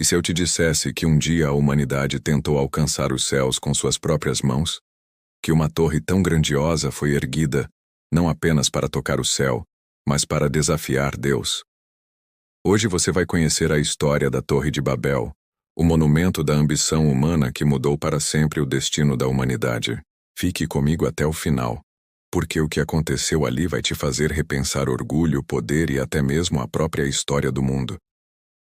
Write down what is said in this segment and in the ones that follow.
E se eu te dissesse que um dia a humanidade tentou alcançar os céus com suas próprias mãos? Que uma torre tão grandiosa foi erguida, não apenas para tocar o céu, mas para desafiar Deus? Hoje você vai conhecer a história da Torre de Babel, o monumento da ambição humana que mudou para sempre o destino da humanidade. Fique comigo até o final, porque o que aconteceu ali vai te fazer repensar orgulho, poder e até mesmo a própria história do mundo.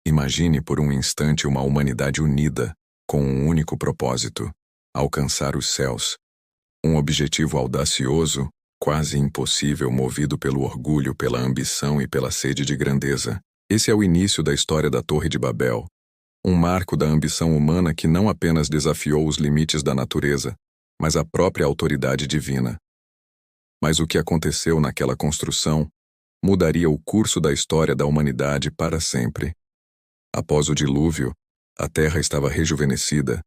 Imagine por um instante uma humanidade unida, com um único propósito: alcançar os céus. Um objetivo audacioso, quase impossível, movido pelo orgulho, pela ambição e pela sede de grandeza. Esse é o início da história da Torre de Babel, um marco da ambição humana que não apenas desafiou os limites da natureza, mas a própria autoridade divina. Mas o que aconteceu naquela construção mudaria o curso da história da humanidade para sempre. Após o dilúvio, a terra estava rejuvenescida,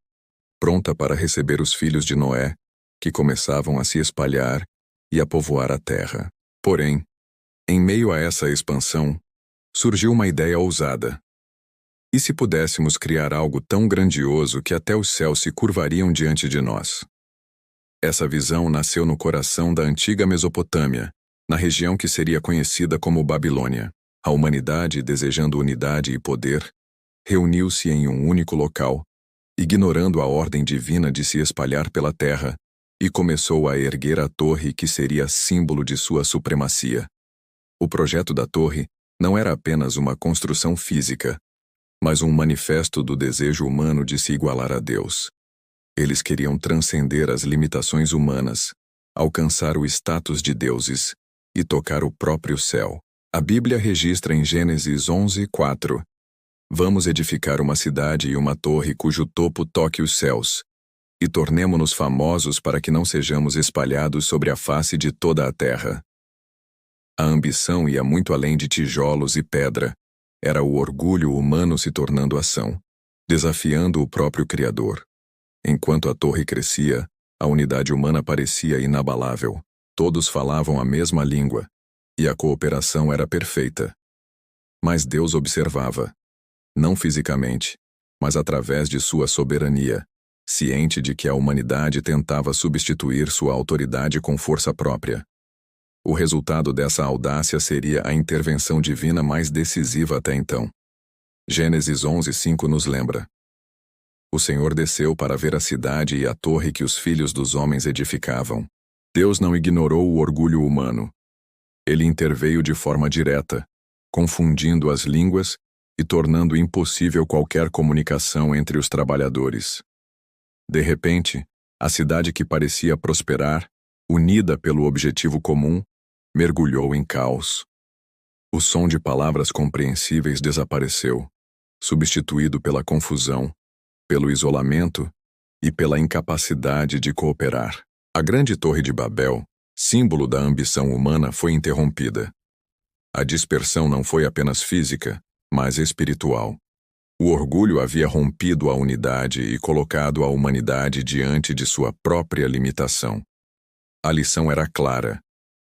pronta para receber os filhos de Noé, que começavam a se espalhar e a povoar a terra. Porém, em meio a essa expansão, surgiu uma ideia ousada. E se pudéssemos criar algo tão grandioso que até os céus se curvariam diante de nós? Essa visão nasceu no coração da antiga Mesopotâmia, na região que seria conhecida como Babilônia. A humanidade, desejando unidade e poder, reuniu-se em um único local, ignorando a ordem divina de se espalhar pela terra, e começou a erguer a torre que seria símbolo de sua supremacia. O projeto da torre não era apenas uma construção física, mas um manifesto do desejo humano de se igualar a Deus. Eles queriam transcender as limitações humanas, alcançar o status de deuses e tocar o próprio céu. A Bíblia registra em Gênesis 11:4: Vamos edificar uma cidade e uma torre cujo topo toque os céus, e tornemo-nos famosos para que não sejamos espalhados sobre a face de toda a terra. A ambição ia muito além de tijolos e pedra. Era o orgulho humano se tornando ação, desafiando o próprio Criador. Enquanto a torre crescia, a unidade humana parecia inabalável. Todos falavam a mesma língua, e a cooperação era perfeita. Mas Deus observava, não fisicamente, mas através de sua soberania, ciente de que a humanidade tentava substituir sua autoridade com força própria. O resultado dessa audácia seria a intervenção divina mais decisiva até então. Gênesis 11:5 nos lembra: O Senhor desceu para ver a cidade e a torre que os filhos dos homens edificavam. Deus não ignorou o orgulho humano. Ele interveio de forma direta, confundindo as línguas e tornando impossível qualquer comunicação entre os trabalhadores. De repente, a cidade que parecia prosperar, unida pelo objetivo comum, mergulhou em caos. O som de palavras compreensíveis desapareceu, substituído pela confusão, pelo isolamento e pela incapacidade de cooperar. A grande Torre de Babel, símbolo da ambição humana, foi interrompida. A dispersão não foi apenas física, mas espiritual. O orgulho havia rompido a unidade e colocado a humanidade diante de sua própria limitação. A lição era clara: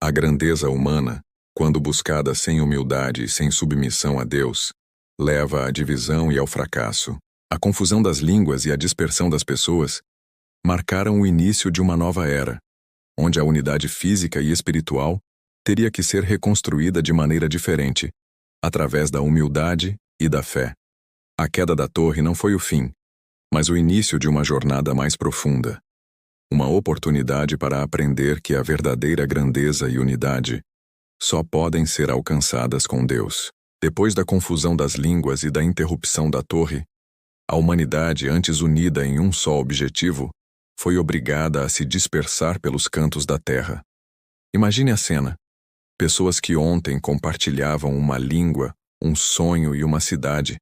a grandeza humana, quando buscada sem humildade e sem submissão a Deus, leva à divisão e ao fracasso. A confusão das línguas e a dispersão das pessoas marcaram o início de uma nova era, onde a unidade física e espiritual teria que ser reconstruída de maneira diferente, através da humildade e da fé. A queda da torre não foi o fim, mas o início de uma jornada mais profunda. Uma oportunidade para aprender que a verdadeira grandeza e unidade só podem ser alcançadas com Deus. Depois da confusão das línguas e da interrupção da torre, a humanidade, antes unida em um só objetivo, foi obrigada a se dispersar pelos cantos da terra. Imagine a cena: pessoas que ontem compartilhavam uma língua, um sonho e uma cidade,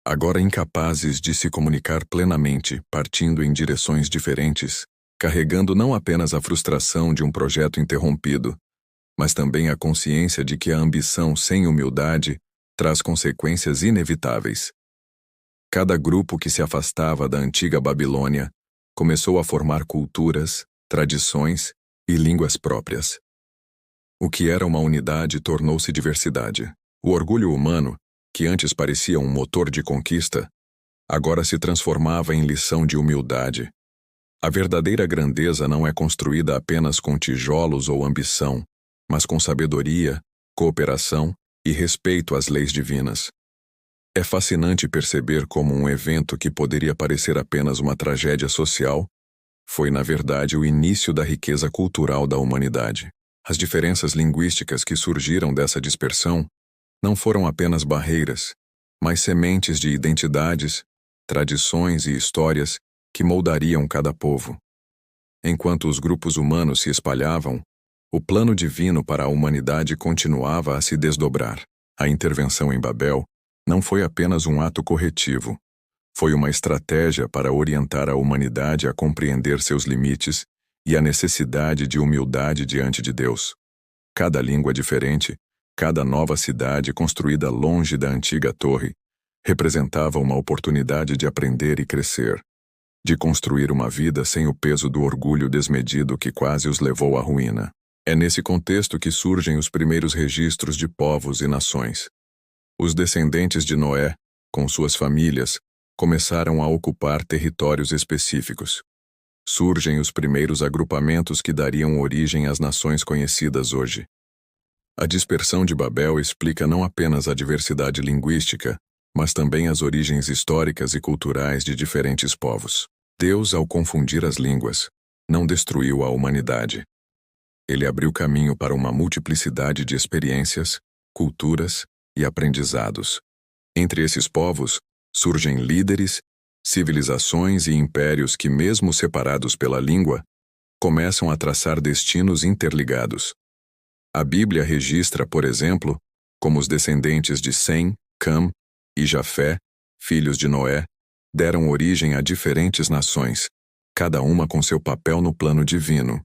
agora incapazes de se comunicar plenamente, partindo em direções diferentes, carregando não apenas a frustração de um projeto interrompido, mas também a consciência de que a ambição sem humildade traz consequências inevitáveis. Cada grupo que se afastava da antiga Babilônia começou a formar culturas, tradições e línguas próprias. O que era uma unidade tornou-se diversidade. O orgulho humano, que antes parecia um motor de conquista, agora se transformava em lição de humildade. A verdadeira grandeza não é construída apenas com tijolos ou ambição, mas com sabedoria, cooperação e respeito às leis divinas. É fascinante perceber como um evento que poderia parecer apenas uma tragédia social foi, na verdade, o início da riqueza cultural da humanidade. As diferenças linguísticas que surgiram dessa dispersão não foram apenas barreiras, mas sementes de identidades, tradições e histórias que moldariam cada povo. Enquanto os grupos humanos se espalhavam, o plano divino para a humanidade continuava a se desdobrar. A intervenção em Babel não foi apenas um ato corretivo, foi uma estratégia para orientar a humanidade a compreender seus limites e a necessidade de humildade diante de Deus. Cada língua diferente, cada nova cidade construída longe da antiga torre, representava uma oportunidade de aprender e crescer, de construir uma vida sem o peso do orgulho desmedido que quase os levou à ruína. É nesse contexto que surgem os primeiros registros de povos e nações. Os descendentes de Noé, com suas famílias, começaram a ocupar territórios específicos. Surgem os primeiros agrupamentos que dariam origem às nações conhecidas hoje. A dispersão de Babel explica não apenas a diversidade linguística, mas também as origens históricas e culturais de diferentes povos. Deus, ao confundir as línguas, não destruiu a humanidade. Ele abriu caminho para uma multiplicidade de experiências, culturas e aprendizados. Entre esses povos, surgem líderes, civilizações e impérios que, mesmo separados pela língua, começam a traçar destinos interligados. A Bíblia registra, por exemplo, como os descendentes de Sem, Cam e Jafé, filhos de Noé, deram origem a diferentes nações, cada uma com seu papel no plano divino.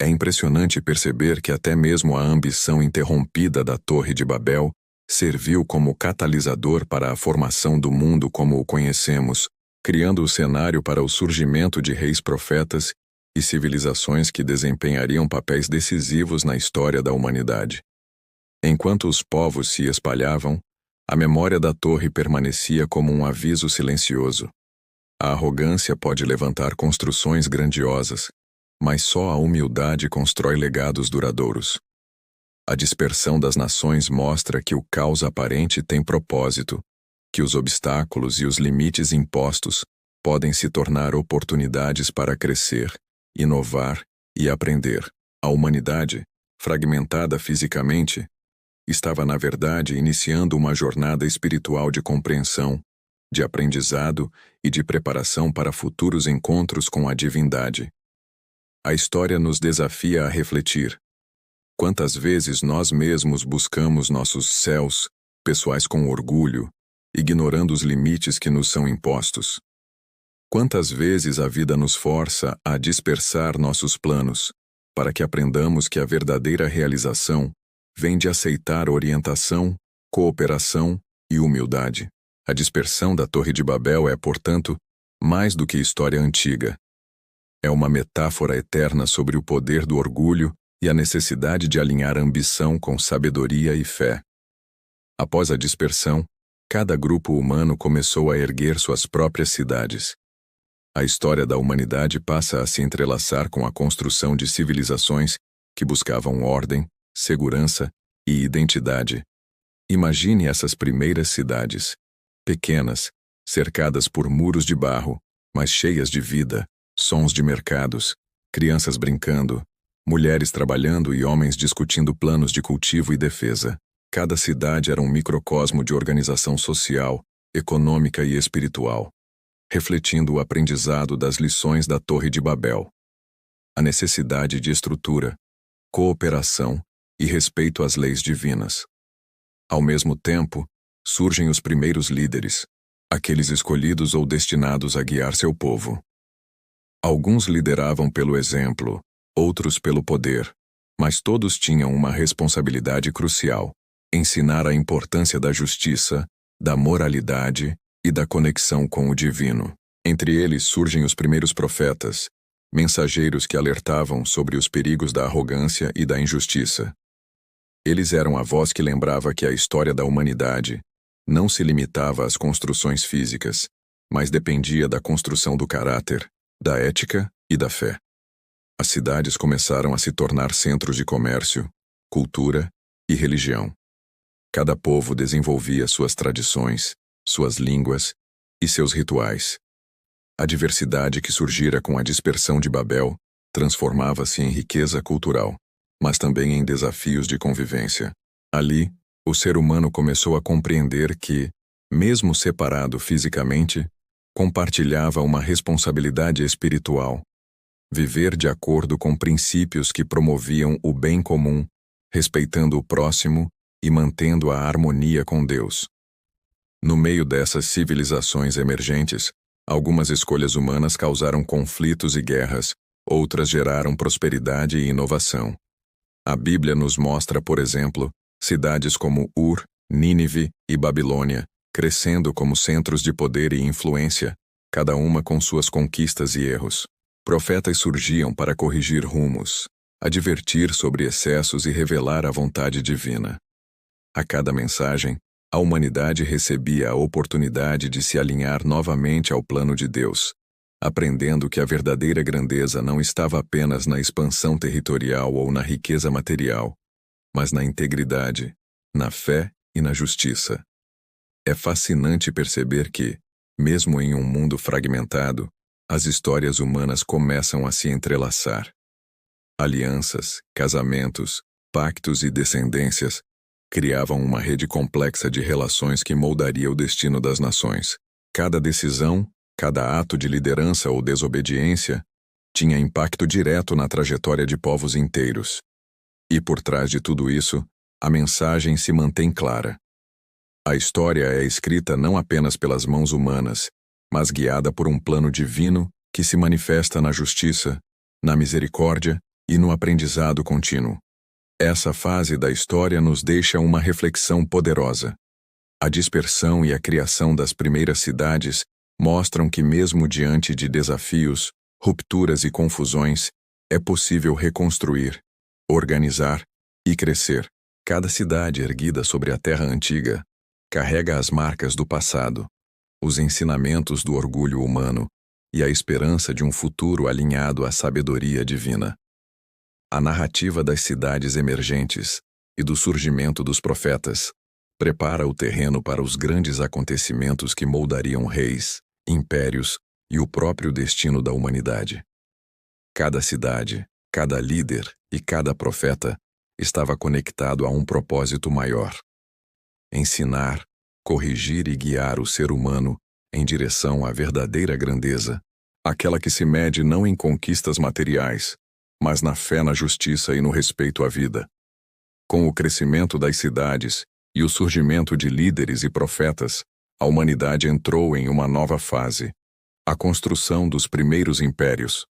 É impressionante perceber que até mesmo a ambição interrompida da Torre de Babel serviu como catalisador para a formação do mundo como o conhecemos, criando o cenário para o surgimento de reis profetas e civilizações que desempenhariam papéis decisivos na história da humanidade. Enquanto os povos se espalhavam, a memória da torre permanecia como um aviso silencioso. A arrogância pode levantar construções grandiosas, mas só a humildade constrói legados duradouros. A dispersão das nações mostra que o caos aparente tem propósito, que os obstáculos e os limites impostos podem se tornar oportunidades para crescer, inovar e aprender. A humanidade, fragmentada fisicamente, estava na verdade iniciando uma jornada espiritual de compreensão, de aprendizado e de preparação para futuros encontros com a divindade. A história nos desafia a refletir. Quantas vezes nós mesmos buscamos nossos céus pessoais com orgulho, ignorando os limites que nos são impostos? Quantas vezes a vida nos força a dispersar nossos planos, para que aprendamos que a verdadeira realização vem de aceitar orientação, cooperação e humildade? A dispersão da Torre de Babel é, portanto, mais do que história antiga. É uma metáfora eterna sobre o poder do orgulho e a necessidade de alinhar ambição com sabedoria e fé. Após a dispersão, cada grupo humano começou a erguer suas próprias cidades. A história da humanidade passa a se entrelaçar com a construção de civilizações que buscavam ordem, segurança e identidade. Imagine essas primeiras cidades, pequenas, cercadas por muros de barro, mas cheias de vida, sons de mercados, crianças brincando, mulheres trabalhando e homens discutindo planos de cultivo e defesa. Cada cidade era um microcosmo de organização social, econômica e espiritual, refletindo o aprendizado das lições da Torre de Babel. A necessidade de estrutura, cooperação e respeito às leis divinas. Ao mesmo tempo, surgem os primeiros líderes, aqueles escolhidos ou destinados a guiar seu povo. Alguns lideravam pelo exemplo, outros pelo poder, mas todos tinham uma responsabilidade crucial: ensinar a importância da justiça, da moralidade e da conexão com o divino. Entre eles surgem os primeiros profetas, mensageiros que alertavam sobre os perigos da arrogância e da injustiça. Eles eram a voz que lembrava que a história da humanidade não se limitava às construções físicas, mas dependia da construção do caráter, da ética e da fé. As cidades começaram a se tornar centros de comércio, cultura e religião. Cada povo desenvolvia suas tradições, suas línguas e seus rituais. A diversidade que surgira com a dispersão de Babel transformava-se em riqueza cultural, mas também em desafios de convivência. Ali, o ser humano começou a compreender que, mesmo separado fisicamente, compartilhava uma responsabilidade espiritual: viver de acordo com princípios que promoviam o bem comum, respeitando o próximo e mantendo a harmonia com Deus. No meio dessas civilizações emergentes, algumas escolhas humanas causaram conflitos e guerras, outras geraram prosperidade e inovação. A Bíblia nos mostra, por exemplo, cidades como Ur, Nínive e Babilônia, crescendo como centros de poder e influência, cada uma com suas conquistas e erros. Profetas surgiam para corrigir rumos, advertir sobre excessos e revelar a vontade divina. A cada mensagem, a humanidade recebia a oportunidade de se alinhar novamente ao plano de Deus, aprendendo que a verdadeira grandeza não estava apenas na expansão territorial ou na riqueza material, mas na integridade, na fé e na justiça. É fascinante perceber que, mesmo em um mundo fragmentado, as histórias humanas começam a se entrelaçar. Alianças, casamentos, pactos e descendências criavam uma rede complexa de relações que moldaria o destino das nações. Cada decisão, cada ato de liderança ou desobediência tinha impacto direto na trajetória de povos inteiros. E por trás de tudo isso, a mensagem se mantém clara. A história é escrita não apenas pelas mãos humanas, mas guiada por um plano divino que se manifesta na justiça, na misericórdia e no aprendizado contínuo. Essa fase da história nos deixa uma reflexão poderosa. A dispersão e a criação das primeiras cidades mostram que, mesmo diante de desafios, rupturas e confusões, é possível reconstruir, organizar e crescer. Cada cidade erguida sobre a terra antiga carrega as marcas do passado, os ensinamentos do orgulho humano e a esperança de um futuro alinhado à sabedoria divina. A narrativa das cidades emergentes e do surgimento dos profetas prepara o terreno para os grandes acontecimentos que moldariam reis, impérios e o próprio destino da humanidade. Cada cidade, cada líder e cada profeta estava conectado a um propósito maior: ensinar, corrigir e guiar o ser humano em direção à verdadeira grandeza, aquela que se mede não em conquistas materiais, mas na fé na justiça e no respeito à vida. Com o crescimento das cidades e o surgimento de líderes e profetas, a humanidade entrou em uma nova fase: a construção dos primeiros impérios.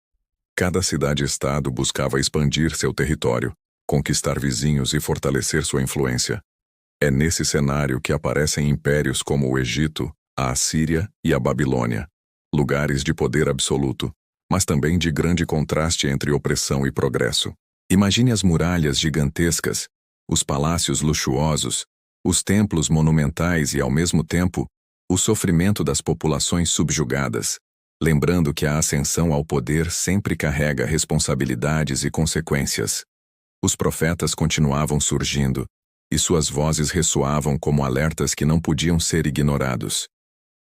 Cada cidade-estado buscava expandir seu território, conquistar vizinhos e fortalecer sua influência. É nesse cenário que aparecem impérios como o Egito, a Assíria e a Babilônia, lugares de poder absoluto, mas também de grande contraste entre opressão e progresso. Imagine as muralhas gigantescas, os palácios luxuosos, os templos monumentais e, ao mesmo tempo, o sofrimento das populações subjugadas, lembrando que a ascensão ao poder sempre carrega responsabilidades e consequências. Os profetas continuavam surgindo, e suas vozes ressoavam como alertas que não podiam ser ignorados.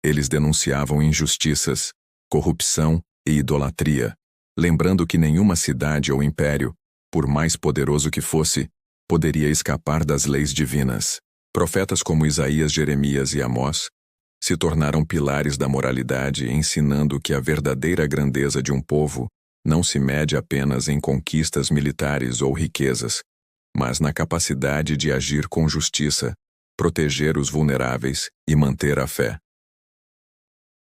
Eles denunciavam injustiças, corrupção e idolatria, lembrando que nenhuma cidade ou império, por mais poderoso que fosse, poderia escapar das leis divinas. Profetas como Isaías, Jeremias e Amós se tornaram pilares da moralidade, ensinando que a verdadeira grandeza de um povo não se mede apenas em conquistas militares ou riquezas, mas na capacidade de agir com justiça, proteger os vulneráveis e manter a fé.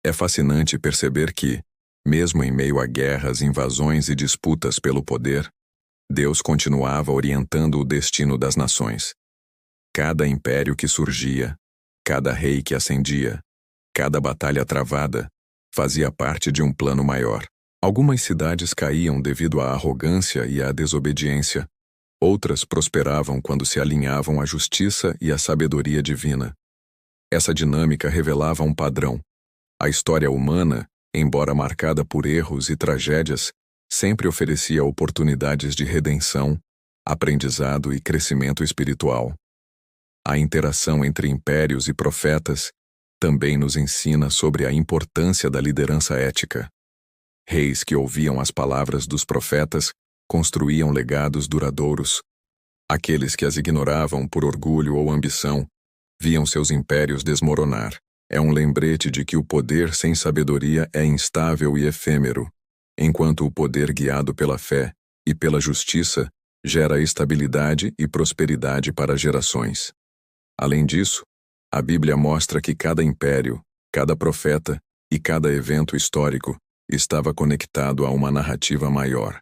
É fascinante perceber que, mesmo em meio a guerras, invasões e disputas pelo poder, Deus continuava orientando o destino das nações. Cada império que surgia, cada rei que ascendia, cada batalha travada, fazia parte de um plano maior. Algumas cidades caíam devido à arrogância e à desobediência. Outras prosperavam quando se alinhavam à justiça e à sabedoria divina. Essa dinâmica revelava um padrão: A história humana, embora marcada por erros e tragédias, sempre oferecia oportunidades de redenção, aprendizado e crescimento espiritual. A interação entre impérios e profetas também nos ensina sobre a importância da liderança ética. Reis que ouviam as palavras dos profetas construíam legados duradouros. Aqueles que as ignoravam por orgulho ou ambição viam seus impérios desmoronar. É um lembrete de que o poder sem sabedoria é instável e efêmero, enquanto o poder guiado pela fé e pela justiça gera estabilidade e prosperidade para gerações. Além disso, a Bíblia mostra que cada império, cada profeta e cada evento histórico estava conectado a uma narrativa maior.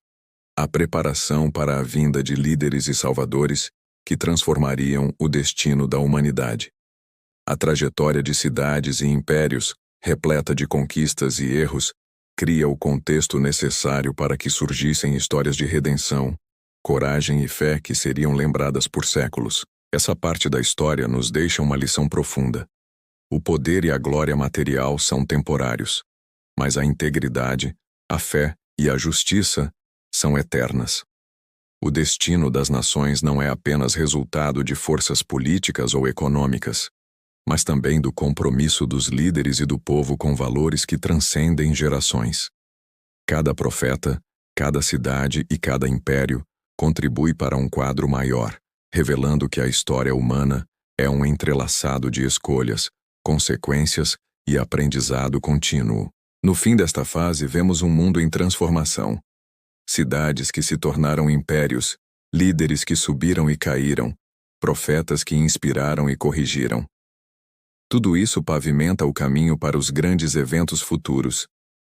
A preparação para a vinda de líderes e salvadores que transformariam o destino da humanidade. A trajetória de cidades e impérios, repleta de conquistas e erros, cria o contexto necessário para que surgissem histórias de redenção, coragem e fé que seriam lembradas por séculos. Essa parte da história nos deixa uma lição profunda. O poder e a glória material são temporários, mas a integridade, a fé e a justiça são eternas. O destino das nações não é apenas resultado de forças políticas ou econômicas, mas também do compromisso dos líderes e do povo com valores que transcendem gerações. Cada profeta, cada cidade e cada império contribui para um quadro maior, revelando que a história humana é um entrelaçado de escolhas, consequências e aprendizado contínuo. No fim desta fase, vemos um mundo em transformação. Cidades que se tornaram impérios, líderes que subiram e caíram, profetas que inspiraram e corrigiram. Tudo isso pavimenta o caminho para os grandes eventos futuros,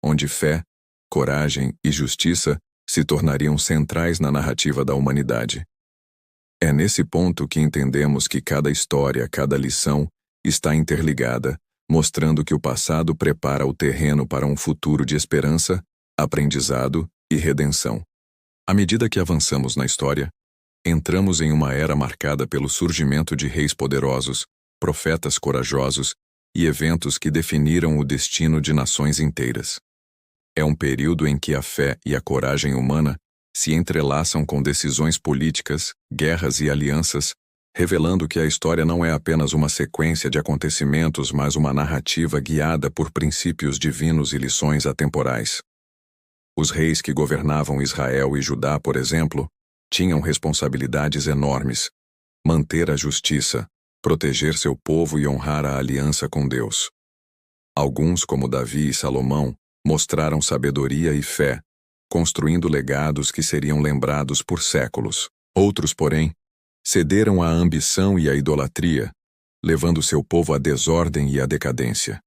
onde fé, coragem e justiça se tornariam centrais na narrativa da humanidade. É nesse ponto que entendemos que cada história, cada lição, está interligada, mostrando que o passado prepara o terreno para um futuro de esperança, aprendizado e redenção. À medida que avançamos na história, entramos em uma era marcada pelo surgimento de reis poderosos, profetas corajosos e eventos que definiram o destino de nações inteiras. É um período em que a fé e a coragem humana se entrelaçam com decisões políticas, guerras e alianças, revelando que a história não é apenas uma sequência de acontecimentos, mas uma narrativa guiada por princípios divinos e lições atemporais. Os reis que governavam Israel e Judá, por exemplo, tinham responsabilidades enormes: manter a justiça, proteger seu povo e honrar a aliança com Deus. Alguns, como Davi e Salomão, mostraram sabedoria e fé, construindo legados que seriam lembrados por séculos. Outros, porém, cederam à ambição e à idolatria, levando seu povo à desordem e à decadência.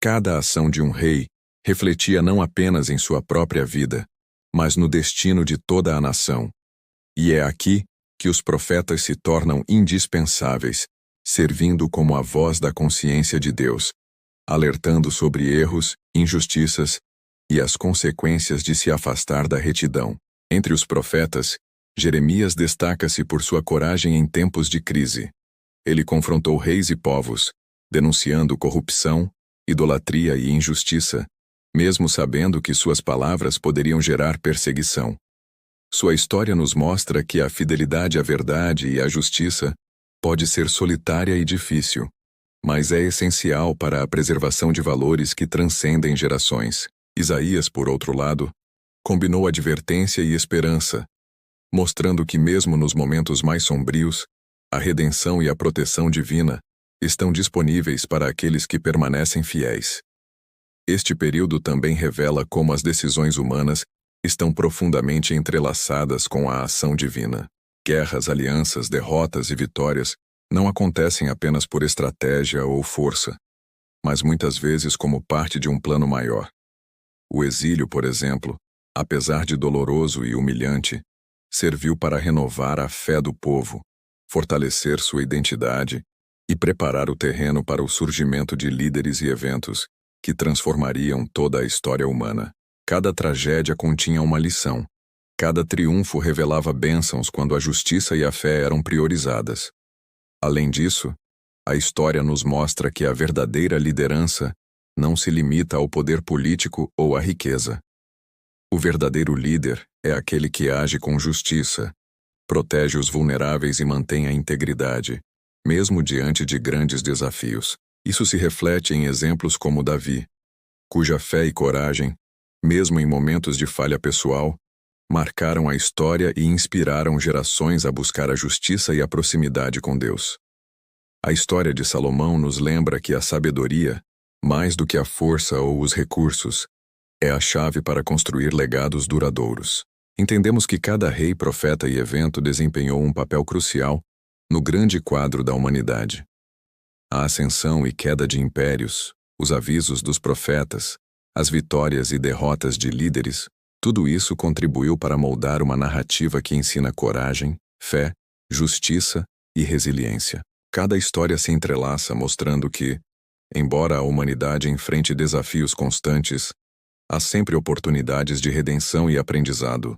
Cada ação de um rei refletia não apenas em sua própria vida, mas no destino de toda a nação. E é aqui que os profetas se tornam indispensáveis, servindo como a voz da consciência de Deus, alertando sobre erros, injustiças e as consequências de se afastar da retidão. Entre os profetas, Jeremias destaca-se por sua coragem em tempos de crise. Ele confrontou reis e povos, denunciando corrupção, idolatria e injustiça, mesmo sabendo que suas palavras poderiam gerar perseguição. Sua história nos mostra que a fidelidade à verdade e à justiça pode ser solitária e difícil, mas é essencial para a preservação de valores que transcendem gerações. Isaías, por outro lado, combinou advertência e esperança, mostrando que mesmo nos momentos mais sombrios, a redenção e a proteção divina estão disponíveis para aqueles que permanecem fiéis. Este período também revela como as decisões humanas estão profundamente entrelaçadas com a ação divina. Guerras, alianças, derrotas e vitórias não acontecem apenas por estratégia ou força, mas muitas vezes como parte de um plano maior. O exílio, por exemplo, apesar de doloroso e humilhante, serviu para renovar a fé do povo, fortalecer sua identidade e preparar o terreno para o surgimento de líderes e eventos que transformariam toda a história humana. Cada tragédia continha uma lição. Cada triunfo revelava bênçãos quando a justiça e a fé eram priorizadas. Além disso, a história nos mostra que a verdadeira liderança não se limita ao poder político ou à riqueza. O verdadeiro líder é aquele que age com justiça, protege os vulneráveis e mantém a integridade, mesmo diante de grandes desafios. Isso se reflete em exemplos como Davi, cuja fé e coragem, mesmo em momentos de falha pessoal, marcaram a história e inspiraram gerações a buscar a justiça e a proximidade com Deus. A história de Salomão nos lembra que a sabedoria, mais do que a força ou os recursos, é a chave para construir legados duradouros. Entendemos que cada rei, profeta e evento desempenhou um papel crucial no grande quadro da humanidade. A ascensão e queda de impérios, os avisos dos profetas, as vitórias e derrotas de líderes, tudo isso contribuiu para moldar uma narrativa que ensina coragem, fé, justiça e resiliência. Cada história se entrelaça mostrando que, embora a humanidade enfrente desafios constantes, há sempre oportunidades de redenção e aprendizado.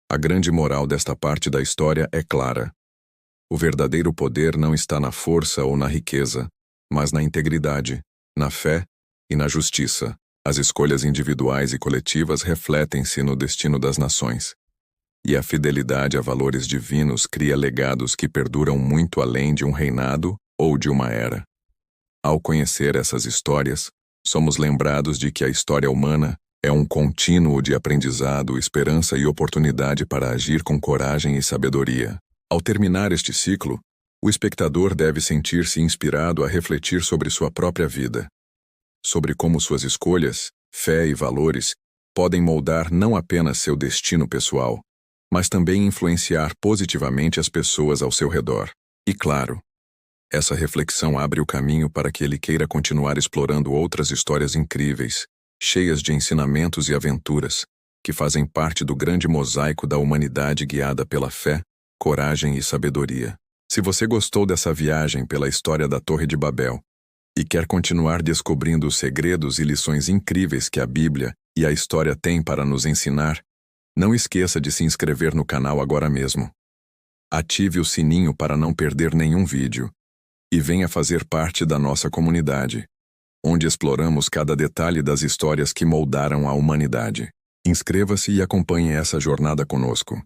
A grande moral desta parte da história é clara. O verdadeiro poder não está na força ou na riqueza, mas na integridade, na fé e na justiça. As escolhas individuais e coletivas refletem-se no destino das nações. E a fidelidade a valores divinos cria legados que perduram muito além de um reinado ou de uma era. Ao conhecer essas histórias, somos lembrados de que a história humana é um contínuo de aprendizado, esperança e oportunidade para agir com coragem e sabedoria. Ao terminar este ciclo, o espectador deve sentir-se inspirado a refletir sobre sua própria vida, sobre como suas escolhas, fé e valores podem moldar não apenas seu destino pessoal, mas também influenciar positivamente as pessoas ao seu redor. E claro, essa reflexão abre o caminho para que ele queira continuar explorando outras histórias incríveis, cheias de ensinamentos e aventuras, que fazem parte do grande mosaico da humanidade guiada pela fé, coragem e sabedoria. Se você gostou dessa viagem pela história da Torre de Babel e quer continuar descobrindo os segredos e lições incríveis que a Bíblia e a história têm para nos ensinar, não esqueça de se inscrever no canal agora mesmo. Ative o sininho para não perder nenhum vídeo e venha fazer parte da nossa comunidade, onde exploramos cada detalhe das histórias que moldaram a humanidade. Inscreva-se e acompanhe essa jornada conosco.